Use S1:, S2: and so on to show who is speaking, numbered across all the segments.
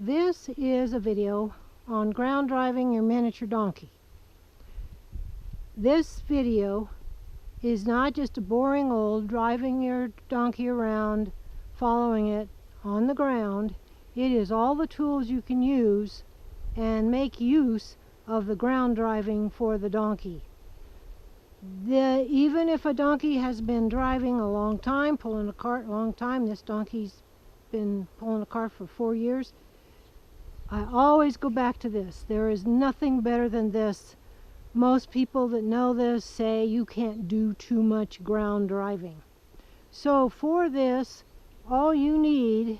S1: This is a video on ground driving your miniature donkey. This video is not just a boring old driving your donkey around, following it on the ground. It is all the tools you can use and make use of the ground driving for the donkey. Even if a donkey has been driving a long time, pulling a cart a long time, this donkey's been pulling a cart for 4 years, I always go back to this. There is nothing better than this. Most people that know this say you can't do too much ground driving. So for this, all you need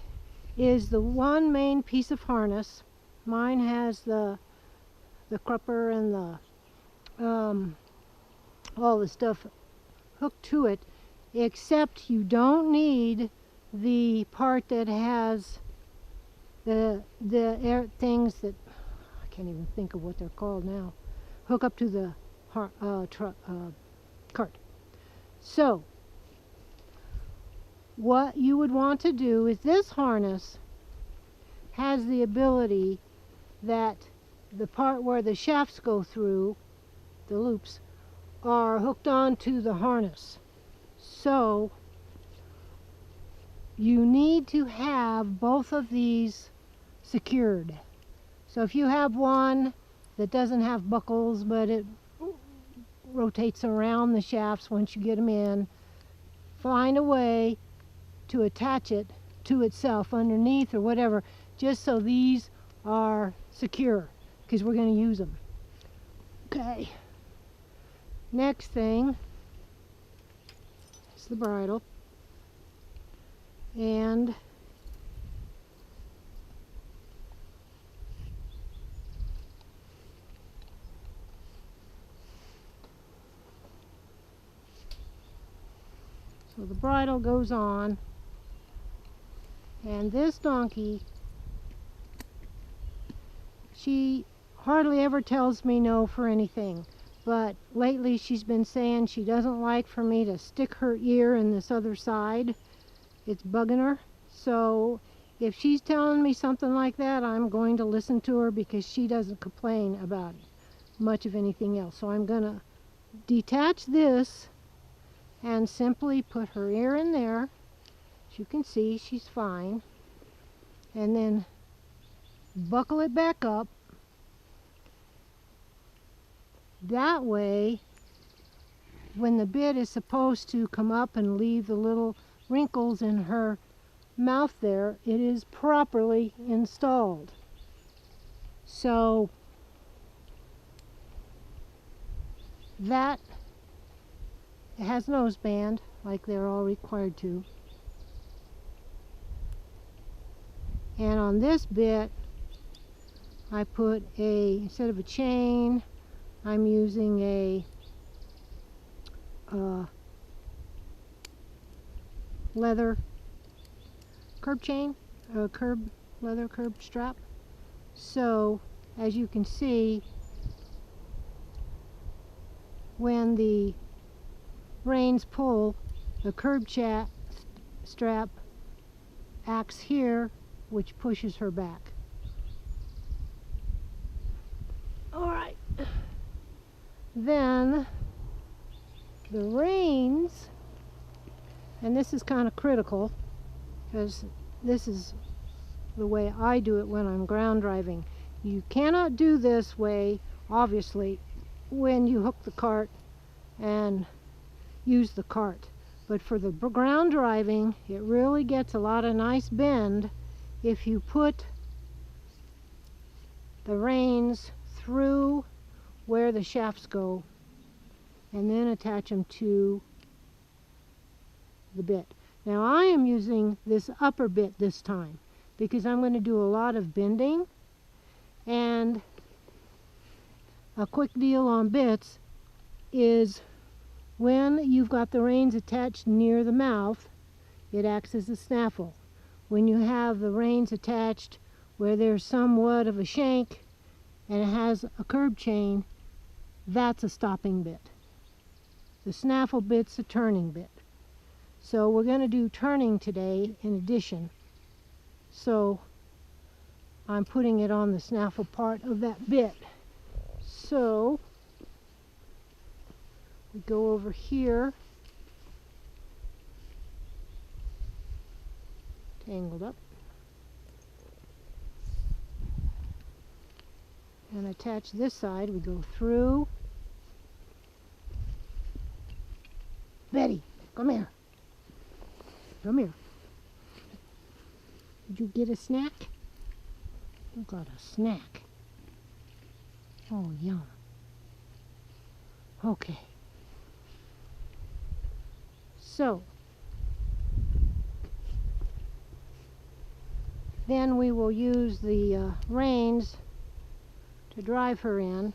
S1: is the one main piece of harness. Mine has the crupper and all the stuff hooked to it, except you don't need the part that has the things that I can't even think of what they're called now, hook up to the cart. So what you would want to do is, this harness has the ability that the part where the shafts go through, the loops, are hooked onto the harness. So you need to have both of these secured. So if you have one that doesn't have buckles, but it rotates around the shafts once you get them in, find a way to attach it to itself underneath or whatever, just so these are secure, because we're going to use them. Okay. Next thing is the bridle. And so the bridle goes on, and this donkey, she hardly ever tells me no for anything, but lately she's been saying she doesn't like for me to stick her ear in this other side. It's bugging her. So if she's telling me something like that, I'm going to listen to her, because she doesn't complain about much of anything else. So I'm going to detach this and simply put her ear in there. As you can see, she's fine. And then buckle it back up. That way, when the bit is supposed to come up and leave the little wrinkles in her mouth there, it is properly installed. So that, it has noseband like they're all required to. And on this bit, I put instead of a chain, I'm using a leather curb chain, leather curb strap. So as you can see, when the reins pull, the curb strap acts here, which pushes her back. Alright, then the reins, and this is kind of critical, because this is the way I do it when I'm ground driving. You cannot do this way, obviously, when you hook the cart and use the cart. But for the ground driving, it really gets a lot of nice bend if you put the reins through where the shafts go and then attach them to the bit. Now I am using this upper bit this time because I'm going to do a lot of bending. And a quick deal on bits is, when you've got the reins attached near the mouth, it acts as a snaffle. When you have the reins attached where there's somewhat of a shank and it has a curb chain, that's a stopping bit. The snaffle bit's a turning bit. So we're going to do turning today in addition. So I'm putting it on the snaffle part of that bit. So we go over here, tangled up, and attach this side. We go through. Betty, come here. Come here. Did you get a snack? You got a snack. Oh, yum. Okay. So, then we will use the reins to drive her in.